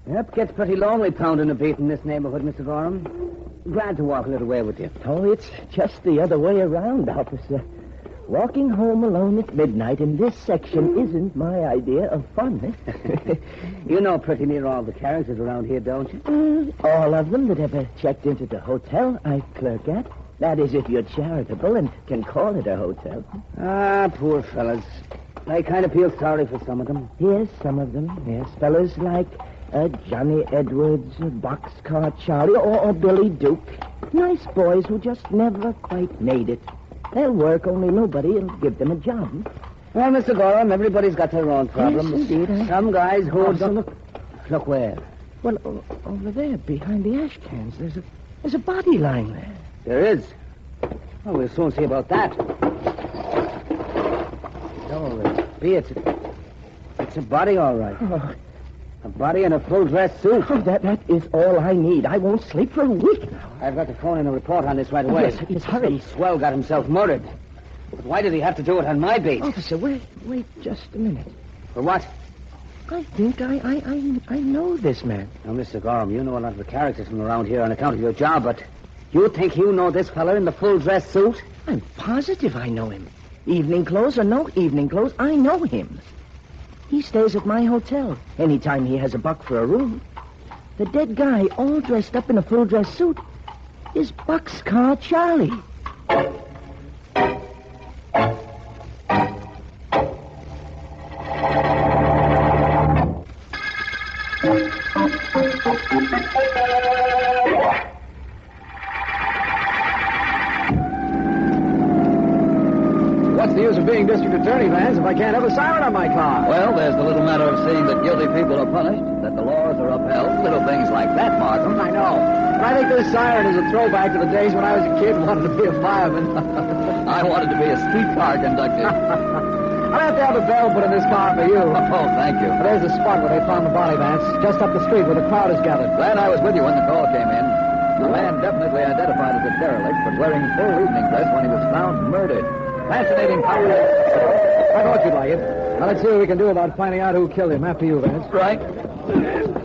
Yep, gets pretty lonely pounding a beat in this neighborhood, Mr. Gorham. Glad to walk a little way with you. Oh, it's just the other way around, officer. Walking home alone at midnight in this section isn't my idea of fun. You know pretty near all the characters around here, don't you? All of them that ever checked into the hotel I clerk at. That is, if you're charitable and can call it a hotel. Ah, poor fellas. I kind of feel sorry for some of them. Yes, some of them. Yes, fellas like Johnny Edwards, Boxcar Charlie, or Billy Duke. Nice boys who just never quite made it. They'll work, only nobody will give them a job. Well, Mr. Gorham, everybody's got their own problems. Yes, indeed. Some guys who... Oh, Look where? Well, over there, behind the ash cans, there's a body lying there. There is. Oh, we'll soon see about that. Oh, it's a body, all right. Oh. A body in a full-dress suit. Oh, that is all I need. I won't sleep for a week now. I've got to phone in a report on this right away. Yes, hurry. Some swell got himself murdered. But why did he have to do it on my beat? Officer, wait just a minute. For what? I think I know this man. Now, Mr. Gorham, you know a lot of the characters from around here on account of your job, but you think you know this fella in the full-dress suit? I'm positive I know him. Evening clothes or no evening clothes, I know him. He stays at my hotel anytime he has a buck for a room. The dead guy, all dressed up in a full-dress suit, is Boxcar Charlie. What's the use of being district attorney, Vance, if I can't have a siren on my car? Well, there's the little matter of seeing that guilty people are punished, that the laws are upheld, little things like that, Markham. I know. But I think this siren is a throwback to the days when I was a kid and wanted to be a fireman. I wanted to be a streetcar conductor. I'll have to have a bell put in this car for you. Oh, thank you. But there's the spot where they found the body, Vance, just up the street where the crowd is gathered. Glad I was with you when the call came in. The man definitely identified as a derelict, but wearing full evening dress when he was found murdered. Fascinating power. I thought you'd like it. Now, let's see what we can do about finding out who killed him. After you, Vance. Right.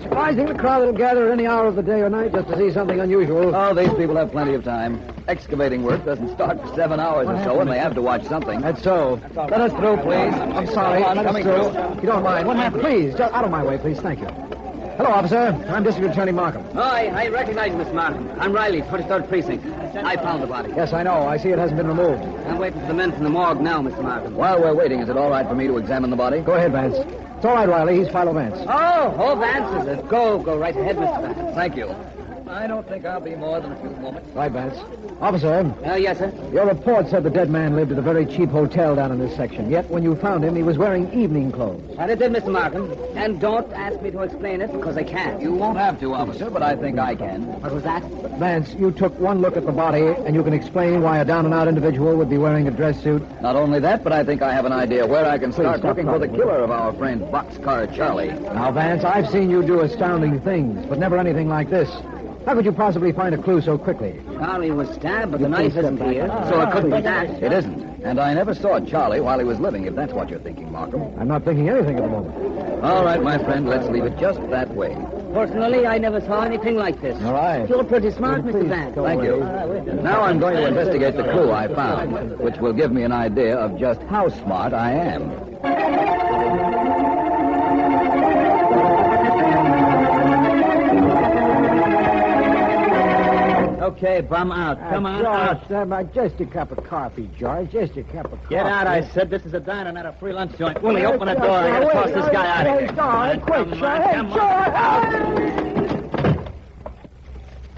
Surprising the crowd that'll gather at any hour of the day or night just to see something unusual. Oh, these people have plenty of time. Excavating work doesn't start for 7 hours or so, and they have to watch something. That's so. Let us through, please. I'm sorry. Come on, Let us coming through. through. You don't mind. What happened? Please, just out of my way, please. Thank you. Hello, officer. I'm District Attorney Markham. Oh, I recognize you, Miss Markham. I'm Riley, 23rd Precinct. I found the body. Yes, I know. I see it hasn't been removed. I'm waiting for the men from the morgue now, Mr. Markham. While we're waiting, is it all right for me to examine the body? Go ahead, Vance. It's all right, Riley. He's Philo Vance. Oh, Vance is it? Go right ahead, Mr. Vance. Thank you. I don't think I'll be more than a few moments. Right, Vance. Officer, Yes, sir. your report said the dead man lived at a very cheap hotel down in this section. Yet, when you found him, he was wearing evening clothes. And it did, Mr. Markham. And don't ask me to explain it, because I can't. You won't have to, officer, but I think I can. What was that? Vance, you took one look at the body, and you can explain why a down-and-out individual would be wearing a dress suit? Not only that, but I think I have an idea where I can start stop looking for the talking. killer of our friend Boxcar Charlie. Now, Vance, I've seen you do astounding things, but never anything like this. How could you possibly find a clue so quickly? Charlie was stabbed, but the knife isn't here, so it couldn't be that. It isn't. And I never saw Charlie while he was living, if that's what you're thinking, Markham. I'm not thinking anything at the moment. All right, my friend, let's leave it just that way. Personally, I never saw anything like this. All right. You're pretty smart, Please, Mr. Vance. Thank you. Now I'm going to investigate the clue I found, which will give me an idea of just how smart I am. Okay, bum out. Come on out. George, just a cup of coffee, George. Just a cup of coffee. Get out, I said. This is a diner, not a free lunch joint. Willie, open the door. I gotta toss this guy out of here. George, quick, George.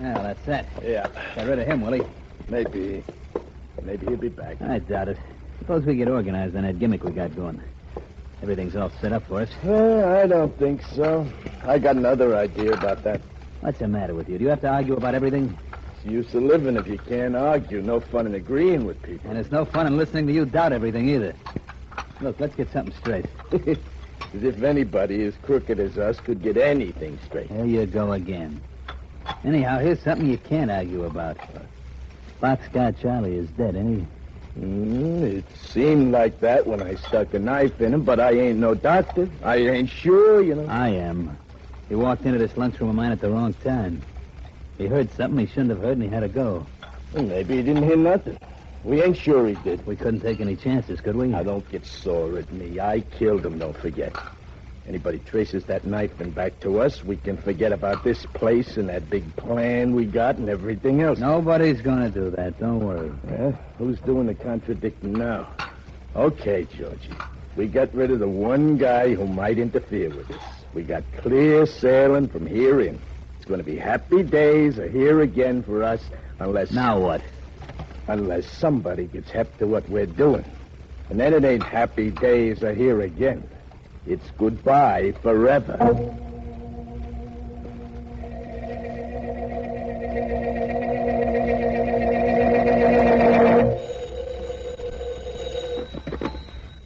Yeah, that's it. Yeah, Get rid of him, Willie. maybe he'll be back. I doubt it. Suppose we get organized on that gimmick we got going. Everything's all set up for us. I don't think so. I got another idea about that. What's the matter with you? Do you have to argue about everything? the use of living if you can't argue? No fun in agreeing with people. And it's no fun in listening to you doubt everything either. Look, let's get something straight. As if anybody as crooked as us could get anything straight. There you go again. Anyhow, here's something you can't argue about. Boxcar Charlie is dead, ain't he? It seemed like that when I stuck a knife in him, but I ain't no doctor. I ain't sure, you know. I am. He walked into this lunchroom of mine at the wrong time. He heard something he shouldn't have heard, and he had to go. Well, maybe he didn't hear nothing. We ain't sure he did. We couldn't take any chances, could we? Now, don't get sore at me. I killed him, don't forget. Anybody traces that knife and back to us, we can forget about this place and that big plan we got and everything else. Nobody's going to do that. Don't worry. Well, who's doing the contradicting now? Okay, Georgie. We got rid of the one guy who might interfere with us. We got clear sailing from here in. It's going to be happy days here again for us unless... Now what? Unless somebody gets hep to what we're doing. And then it ain't happy days here again. It's goodbye forever.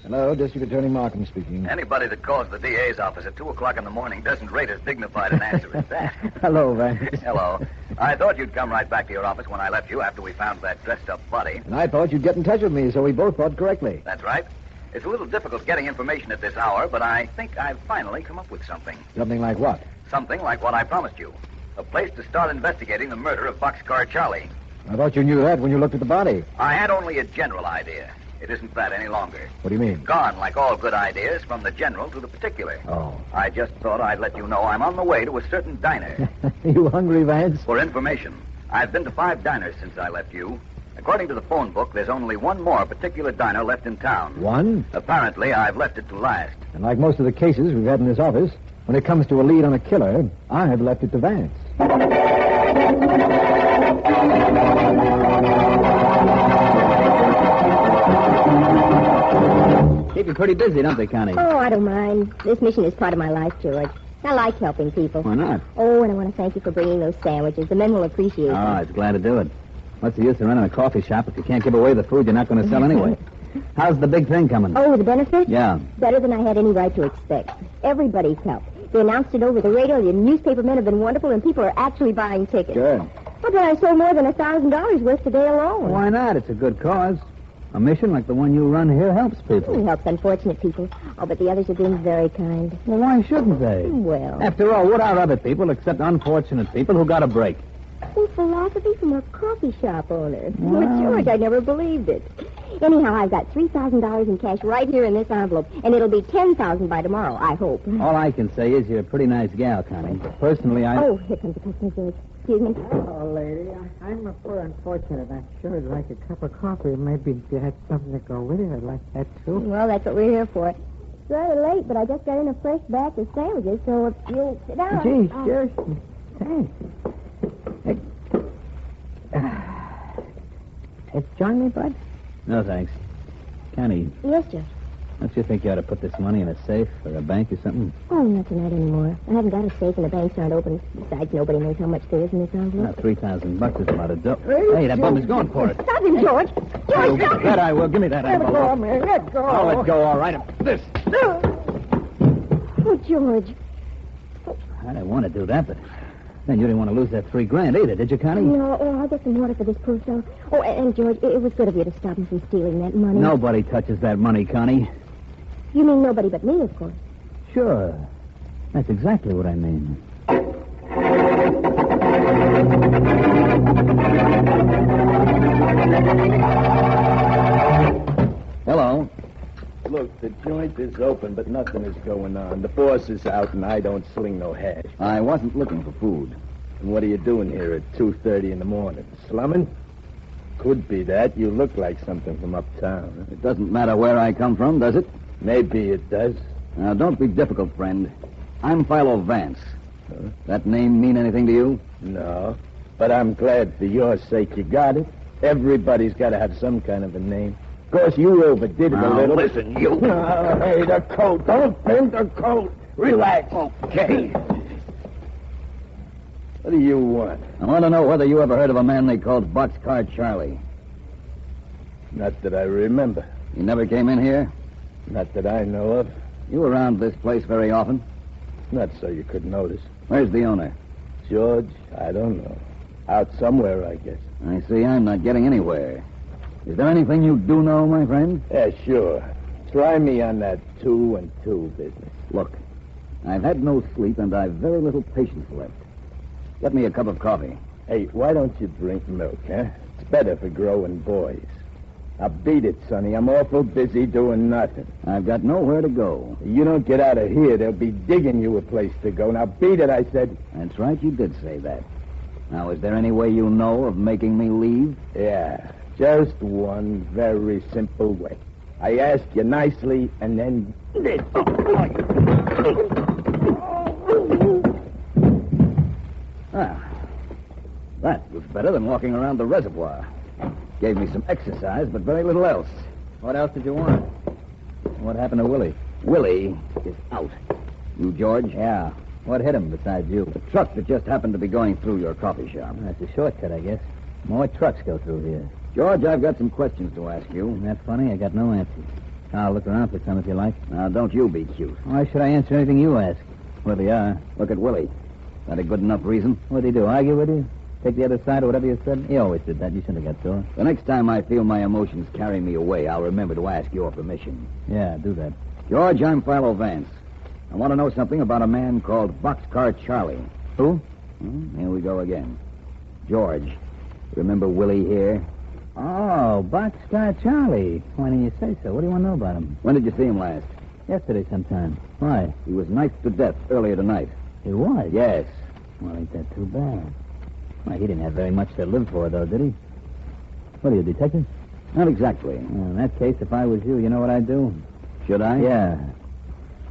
Hello, District Attorney Markham speaking. Anybody that calls the DA's office at 2 o'clock in the morning doesn't rate as dignified an answer as that. Hello, Vance. Hello. I thought you'd come right back to your office when I left you after we found that dressed-up body. And I thought you'd get in touch with me, so we both thought correctly. That's right. It's a little difficult getting information at this hour, but I think I've finally come up with something. Something like what? Something like what I promised you. A place to start investigating the murder of Boxcar Charlie. I thought you knew that when you looked at the body. I had only a general idea. It isn't that any longer. What do you mean? Gone, like all good ideas, from the general to the particular. Oh. I just thought I'd let you know I'm on the way to a certain diner. You hungry, Vance? For information, I've been to 5 diners since I left you. According to the phone book, there's only one more particular diner left in town. One? Apparently, I've left it to last. And like most of the cases we've had in this office, when it comes to a lead on a killer, I have left it to Vance. Keep you pretty busy, don't they, Connie? Oh, I don't mind. This mission is part of my life, George. I like helping people. Why not? Oh, and I want to thank you for bringing those sandwiches. The men will appreciate them. I was glad to do it. What's the use of running a coffee shop if you can't give away the food you're not going to sell anyway? How's the big thing coming? Oh, the benefit? Yeah. Better than I had any right to expect. Everybody's helped. They announced it over the radio. The newspaper men have been wonderful, and people are actually buying tickets. Good. But then I sold more than $1,000 worth today alone. Why not? It's a good cause. A mission like the one you run here helps people. It helps unfortunate people. Oh, but the others are being very kind. Well, why shouldn't they? Well, After all, what are other people except unfortunate people who got a break? some philosophy from a coffee shop owner. Well, George, I never believed it. Anyhow, I've got $3,000 in cash right here in this envelope, and it'll be $10,000 by tomorrow, I hope. All I can say is you're a pretty nice gal, Connie. Personally, I... Oh, here comes the customer, George. Excuse me. Oh, lady, I'm a poor unfortunate. I sure would like a cup of coffee. Maybe if you had something to go with it, I'd like that, too. Well, that's what we're here for. It's rather late, but I just got in a fresh batch of sandwiches, so if you'll sit down. Gee, sure. Thanks. Join me, bud? No, thanks. Connie, Yes, George. don't you think you ought to put this money in a safe or a bank or something? Oh, not tonight anymore. I haven't got a safe and the banks aren't open. Besides, nobody knows how much there is in this envelope. $3,000 is a lot of dough. Hey, that bum is going for it. Stop him, George! Oh, George, stop him! that I will. Give me that Let go, envelope. man. Let go. I'll let go, all right. This. Oh, George. I didn't want to do that, but then you didn't want to lose that $3,000 either, did you, Connie? No, I'll get some water for this poor fellow. Oh, and George, it was good of you to stop him from stealing that money. Nobody touches that money, Connie. You mean nobody but me, of course. Sure. That's exactly what I mean. Hello. Look, the joint is open, but nothing is going on. The boss is out, and I don't sling no hash. I wasn't looking for food. And what are you doing here at 2:30 in the morning? Slumming? Could be that. You look like something from uptown. It doesn't matter where I come from, does it? Maybe it does. Now, don't be difficult, friend. I'm Philo Vance. That name mean anything to you? No. But I'm glad for your sake you got it. Everybody's got to have some kind of a name. Of course, you overdid it a Now, little. listen, you. Hey, the coat. Don't bend the coat. Relax. Okay. What do you want? I want to know whether you ever heard of a man they called Boxcar Charlie. Not that I remember. He never came in here? Not that I know of. You around this place very often? Not so you could notice. Where's the owner? George, I don't know. Out somewhere, I guess. I see I'm not getting anywhere. Is there anything you do know, my friend? Yeah, sure. Try me on that 2 and 2 business. Look, I've had no sleep and I've very little patience left. Get me a cup of coffee. Hey, why don't you drink milk, huh? It's better for growing boys. Now beat it, Sonny. I'm awful busy doing nothing. I've got nowhere to go. You don't get out of here, they'll be digging you a place to go. Now beat it, I said. That's right, you did say that. Now, is there any way you know of making me leave? Yeah, just one very simple way. I ask you nicely, and then... That was better than walking around the reservoir. Gave me some exercise, but very little else. What else did you want? What happened to Willie? Willie is out. You, George? Yeah. What hit him besides you? The truck that just happened to be going through your coffee shop. That's a shortcut, I guess. More trucks go through here. George, I've got some questions to ask you. Isn't that funny? I got no answers. I'll look around for some if you like. Now, don't you be cute. Why should I answer anything you ask? Well, they are. Look at Willie. That a good enough reason? What'd he do, argue with you? Take the other side or whatever you said? He always did that. You shouldn't have got sore. The next time I feel my emotions carry me away, I'll remember to ask your permission. Yeah, do that. George, I'm Philo Vance. I want to know something about a man called Boxcar Charlie. Who? Here we go again. George, remember Willie here? Oh, Boxcar Charlie. Why didn't you say so? What do you want to know about him? When did you see him last? Yesterday sometime. Why? He was knifed to death earlier tonight. He was? Yes. Well, ain't that too bad. Why, he didn't have very much to live for, though, did he? What are you, a detective? Not exactly. In that case, if I was you, you know what I'd do? Should I? Yeah.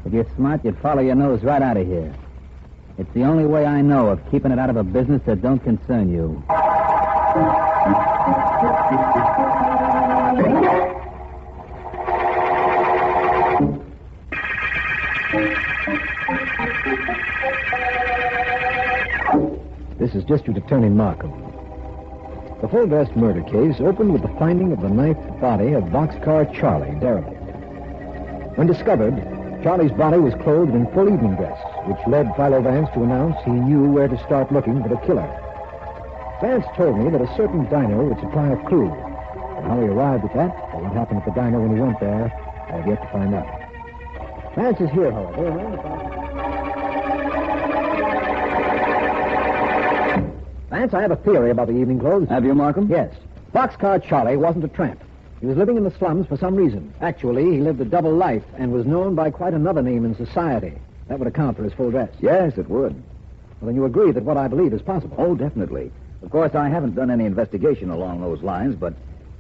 If you're smart, you'd follow your nose right out of here. It's the only way I know of keeping it out of a business that don't concern you. This is District Attorney Markham. The full-dress murder case opened with the finding of the knifed body of Boxcar Charlie, derelict. When discovered, Charlie's body was clothed in full evening dress, which led Philo Vance to announce he knew where to start looking for the killer. Vance told me that a certain diner would supply a clue. But how he arrived at that, or what happened at the diner when he went there, I have yet to find out. Vance is here, however. Vance, I have a theory about the evening clothes. Have you, Markham? Yes. Boxcar Charlie wasn't a tramp. He was living in the slums for some reason. Actually, he lived a double life and was known by quite another name in society. That would account for his full dress. Yes, it would. Well, then you agree that what I believe is possible. Oh, definitely. Of course, I haven't done any investigation along those lines, but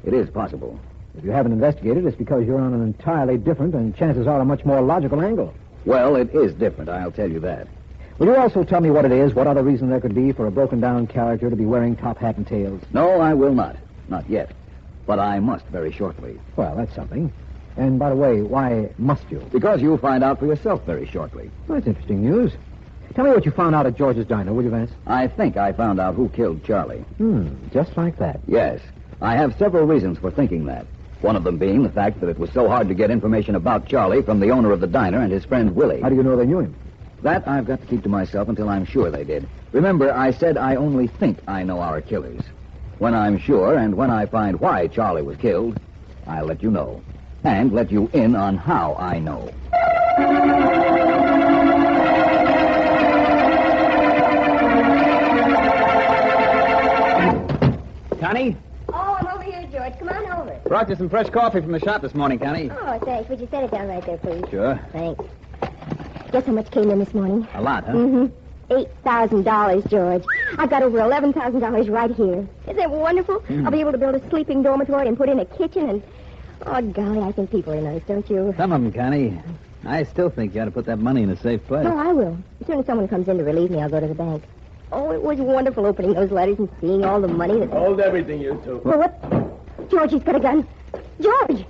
it is possible. If you haven't investigated, it's because you're on an entirely different and chances are a much more logical angle. Well, it is different, I'll tell you that. Will you also tell me what it is, what other reason there could be for a broken-down character to be wearing top hat and tails? No, I will not. Not yet. But I must very shortly. Well, that's something. And by the way, why must you? Because you'll find out for yourself very shortly. Well, that's interesting news. Tell me what you found out at George's diner, will you, Vance? I think I found out who killed Charlie. Just like that. Yes. I have several reasons for thinking that. One of them being the fact that it was so hard to get information about Charlie from the owner of the diner and his friend Willie. How do you know they knew him? That I've got to keep to myself until I'm sure they did. Remember, I said I only think I know our killers. When I'm sure and when I find why Charlie was killed, I'll let you know. And let you in on how I know. Connie? Oh, I'm over here, George. Come on over. Brought you some fresh coffee from the shop this morning, Connie. Oh, thanks. Would you set it down right there, please? Sure. Thanks. Guess how much came in this morning? A lot, huh? Mm-hmm. $8,000, George. I've got over $11,000 right here. Isn't that wonderful? I'll be able to build a sleeping dormitory and put in a kitchen and... Oh, golly, I think people are nice, don't you? Some of them, Connie. I still think you ought to put that money in a safe place. No, I will. As soon as someone comes in to relieve me, I'll go to the bank. Oh, it was wonderful opening those letters and seeing all the money that... Hold everything, you two. Well, what? George, he's got a gun. George!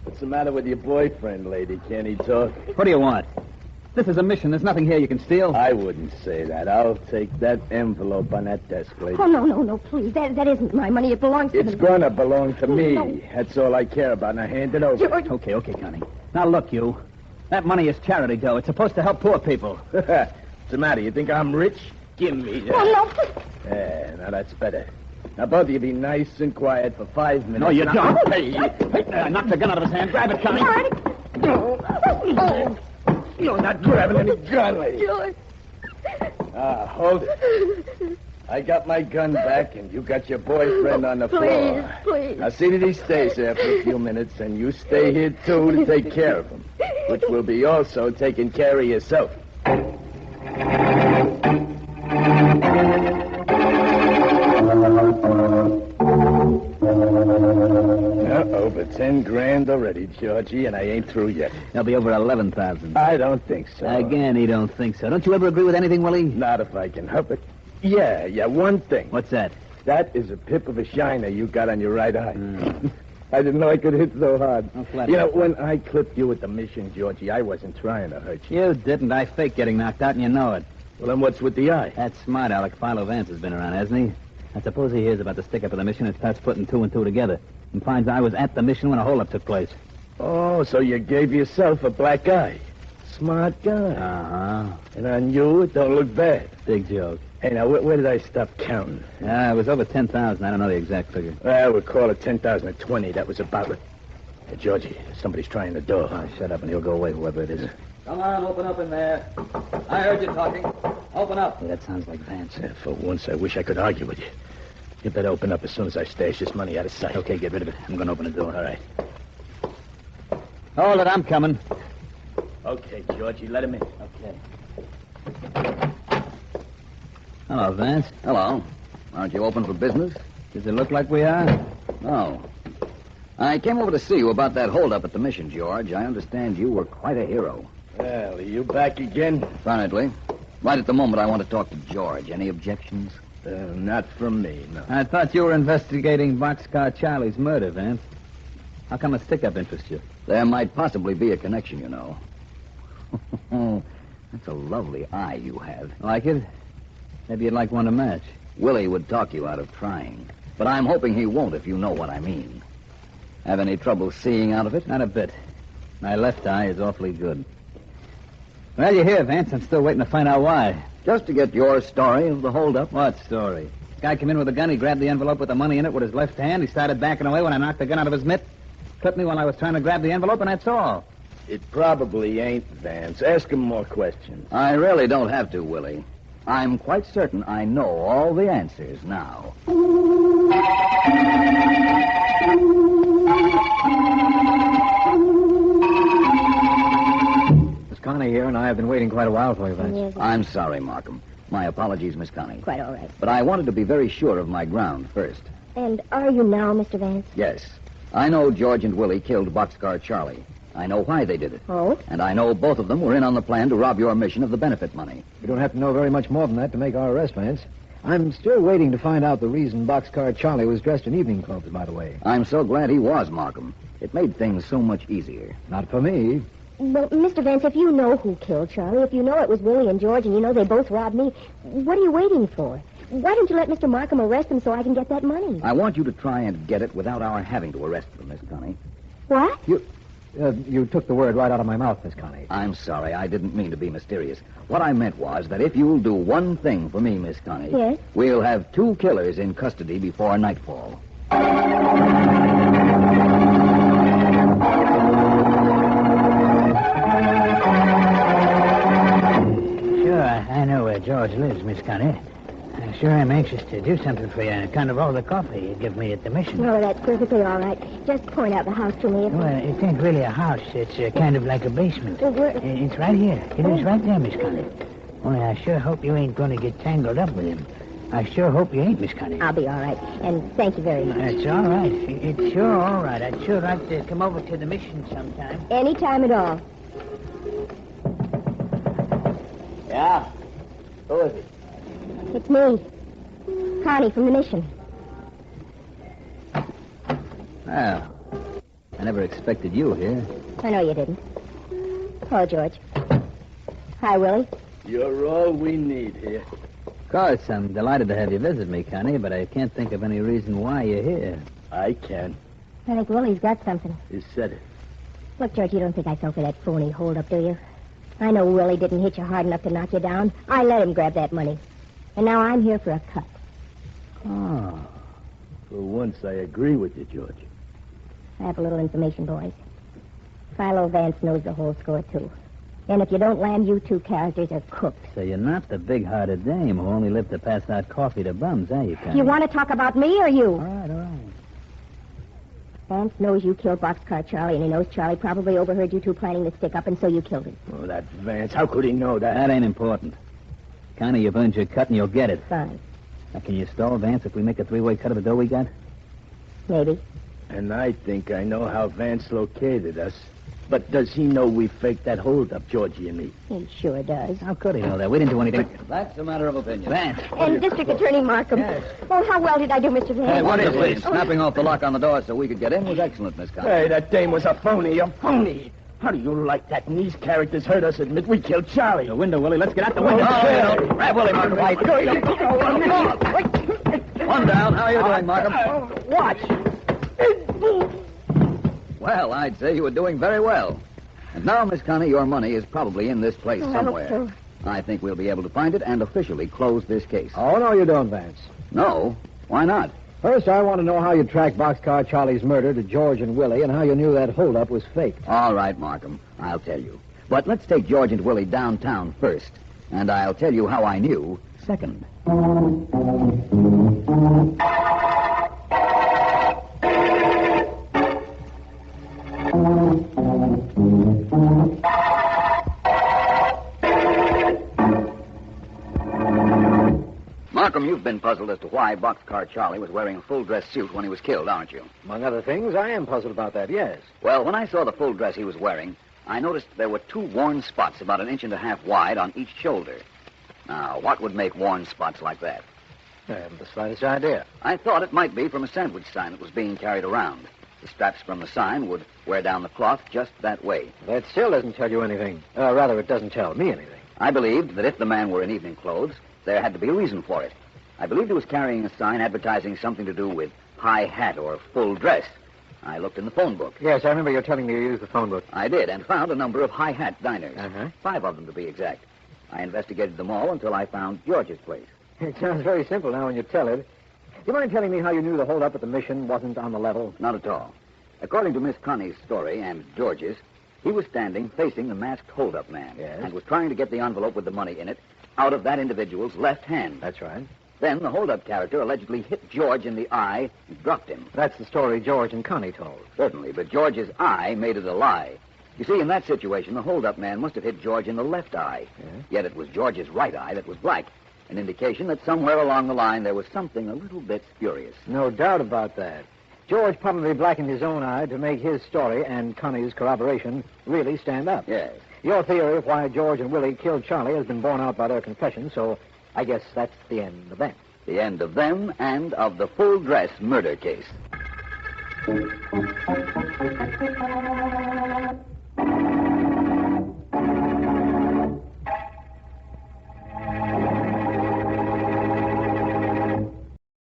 What's the matter with your boyfriend, lady? Can't he talk? What do you want? This is a mission. There's nothing here you can steal. I wouldn't say that. I'll take that envelope on that desk, lady. Oh, no, please. That isn't my money. It belongs to It's the... gonna belong to me. No. That's all I care about. Now hand it over. George. Okay, Connie. Now, look, you. That money is charity dough. It's supposed to help poor people. What's the matter? You think I'm rich? Give me that. Oh, no, please. Yeah, now that's better. Now, both of you be nice and quiet for 5 minutes. No, you and don't. Hey, Knock the gun out of his hand. Grab it, Connie. Oh, you're not grabbing any gun, lady. George. Hold it. I got my gun back, and you got your boyfriend on the floor. Please. Now, see that he stays there for a few minutes, and you stay here, too, to take care of him, which will be also taking care of yourself. Over 10 grand already, Georgie, and I ain't through yet. There'll be over 11,000. I don't think so. Again, he don't think so. Don't you ever agree with anything, Willie? Not if I can help it. Yeah, one thing. What's that? That is a pip of a shiner you got on your right eye. I didn't know I could hit so hard. Oh, flat You know, out. when I clipped you at the mission, Georgie, I wasn't trying to hurt you. You didn't. I faked getting knocked out, and you know it. Well, then what's with the eye? That smart Alec Philo Vance has been around, hasn't he? I suppose he hears about the stick-up of the mission and starts putting two and two together and finds I was at the mission when a holdup took place. Oh, so you gave yourself a black eye. Smart guy. Uh-huh. And on you, it don't look bad. Big joke. Hey, now, where did I stop counting? It was over 10,000. I don't know the exact figure. Well, we'll call it 10,020. That was about it. Hey, Georgie, somebody's trying the door. Oh, shut up and he'll go away, whoever it is. Come on, open up in there. I heard you talking. Open up. Hey, that sounds like Vance. Yeah, for once, I wish I could argue with you. You better open up as soon as I stash this money out of sight. Okay, get rid of it. I'm going to open the door. All right. Hold it, I'm coming. Okay, Georgie, let him in. Okay. Hello, Vance. Hello. Aren't you open for business? Does it look like we are? No. I came over to see you about that holdup at the mission, George. I understand you were quite a hero. Well, are you back again? Apparently. Right at the moment, I want to talk to George. Any objections? Not from me, no. I thought you were investigating Boxcar Charlie's murder, Vance. How come a stick-up interests you? There might possibly be a connection, you know. That's a lovely eye you have. Like it? Maybe you'd like one to match. Willie would talk you out of trying. But I'm hoping he won't, if you know what I mean. Have any trouble seeing out of it? Not a bit. My left eye is awfully good. Well, you're here, Vance. I'm still waiting to find out why. Just to get your story of the holdup. What story? Guy came in with a gun. He grabbed the envelope with the money in it with his left hand. He started backing away when I knocked the gun out of his mitt. Clipped me while I was trying to grab the envelope, and that's all. It probably ain't, Vance. Ask him more questions. I really don't have to, Willie. I'm quite certain I know all the answers now. Miss Connie here, and I have been waiting quite a while for you, Vance. Yes, I'm sorry, Markham. My apologies, Miss Connie. quite all right. But I wanted to be very sure of my ground first. And are you now, Mr. Vance? Yes. I know George and Willie killed Boxcar Charlie. I know why they did it. Oh? And I know both of them were in on the plan to rob your mission of the benefit money. We don't have to know very much more than that to make our arrest, Vance. I'm still waiting to find out the reason Boxcar Charlie was dressed in evening clothes, by the way. I'm so glad he was, Markham. It made things so much easier. Not for me. Well, Mr. Vance, if you know who killed Charlie, if you know it was Willie and George, and you know they both robbed me, what are you waiting for? Why don't you let Mr. Markham arrest them so I can get that money? I want you to try and get it without our having to arrest them, Miss Connie. What? You took the word right out of my mouth, Miss Connie. I'm sorry. I didn't mean to be mysterious. What I meant was that if you'll do one thing for me, Miss Connie... Yes? We'll have 2 killers in custody before nightfall. Sure, I know where George lives, Miss Connie. I sure am anxious to do something for you, and kind of all the coffee you give me at the mission. No, that's perfectly all right. Just point out the house to me. Well, it ain't really a house. It's kind of like a basement. It's right here. It is right there, Miss Connie. Only I sure hope you ain't going to get tangled up with him. I sure hope you ain't, Miss Connie. I'll be all right. And thank you very much. That's all right. It's sure all right. I'd sure like to come over to the mission sometime. Any time at all. Yeah? Who is it? It's me. Connie from the mission. Well, I never expected you here. I know you didn't. Hello, George. Hi, Willie. You're all we need here. Of course, I'm delighted to have you visit me, Connie, but I can't think of any reason why you're here. I can. I think Willie's got something. You said it. Look, George, you don't think I fell for that phony holdup, do you? I know Willie didn't hit you hard enough to knock you down. I let him grab that money. And now I'm here for a cut. Oh. For once, I agree with you, George. I have a little information, boys. Philo Vance knows the whole score, too. And if you don't land, you two characters are cooked. So you're not the big-hearted dame who only lived to pass out coffee to bums, are you, Connie? You want to talk about me or you? All right. Vance knows you killed Boxcar Charlie, and he knows Charlie probably overheard you two planning the stick-up, and so you killed him. Oh, that Vance. How could he know that? That ain't important. Connie, you've earned your cut, and you'll get it. Fine. Now, can you stall Vance if we make a three-way cut of the dough we got? Maybe. And I think I know how Vance located us. But does he know we faked that holdup, Georgie and me? He sure does. How could he know that? We didn't do anything. That's a matter of opinion. Vance. And District Attorney Markham. Yes. Oh, how well did I do, Mr. Vance? Hey, what is this? Snapping off the lock on the door so we could get in was excellent, Miss Connie. Hey, that dame was a phony. How do you like that? And these characters heard us admit we killed Charlie. The window, Willie. Let's get out the window. Grab Willie, Markham. One down. How are you doing, Markham? Watch. Well, I'd say you were doing very well. And now, Miss Connie, your money is probably in this place somewhere. I hope so. I think we'll be able to find it and officially close this case. Oh, no, you don't, Vance. No? Why not? First, I want to know how you tracked Boxcar Charlie's murder to George and Willie and how you knew that holdup was faked. All right, Markham. I'll tell you. But let's take George and Willie downtown first. And I'll tell you how I knew second. Markham, you've been puzzled as to why Boxcar Charlie was wearing a full-dress suit when he was killed, aren't you? Among other things, I am puzzled about that, yes. Well, when I saw the full dress he was wearing, I noticed there were 2 worn spots about 1.5 inches wide on each shoulder. Now, what would make worn spots like that? I haven't the slightest idea. I thought it might be from a sandwich sign that was being carried around. The straps from the sign would wear down the cloth just that way. That still doesn't tell you anything. Rather, it doesn't tell me anything. I believed that if the man were in evening clothes, there had to be a reason for it. I believed he was carrying a sign advertising something to do with high hat or full dress. I looked in the phone book. Yes, I remember you telling me you used the phone book. I did, and found a number of high hat diners. Uh-huh. 5 of them, to be exact. I investigated them all until I found George's place. It sounds very simple now when you tell it. Do you mind telling me how you knew the holdup at the Mission wasn't on the level? Not at all. According to Miss Connie's story and George's, he was standing facing the masked hold-up man. Yes. And was trying to get the envelope with the money in it out of that individual's left hand. That's right. Then the hold-up character allegedly hit George in the eye and dropped him. That's the story George and Connie told. Certainly, but George's eye made it a lie. You see, in that situation, the hold-up man must have hit George in the left eye. Yes. Yet it was George's right eye that was black, an indication that somewhere along the line there was something a little bit spurious. No doubt about that. George probably blackened his own eye to make his story and Connie's corroboration really stand up. Yes. Your theory of why George and Willie killed Charlie has been borne out by their confession, so I guess that's the end of that. The end of them and of the full-dress murder case.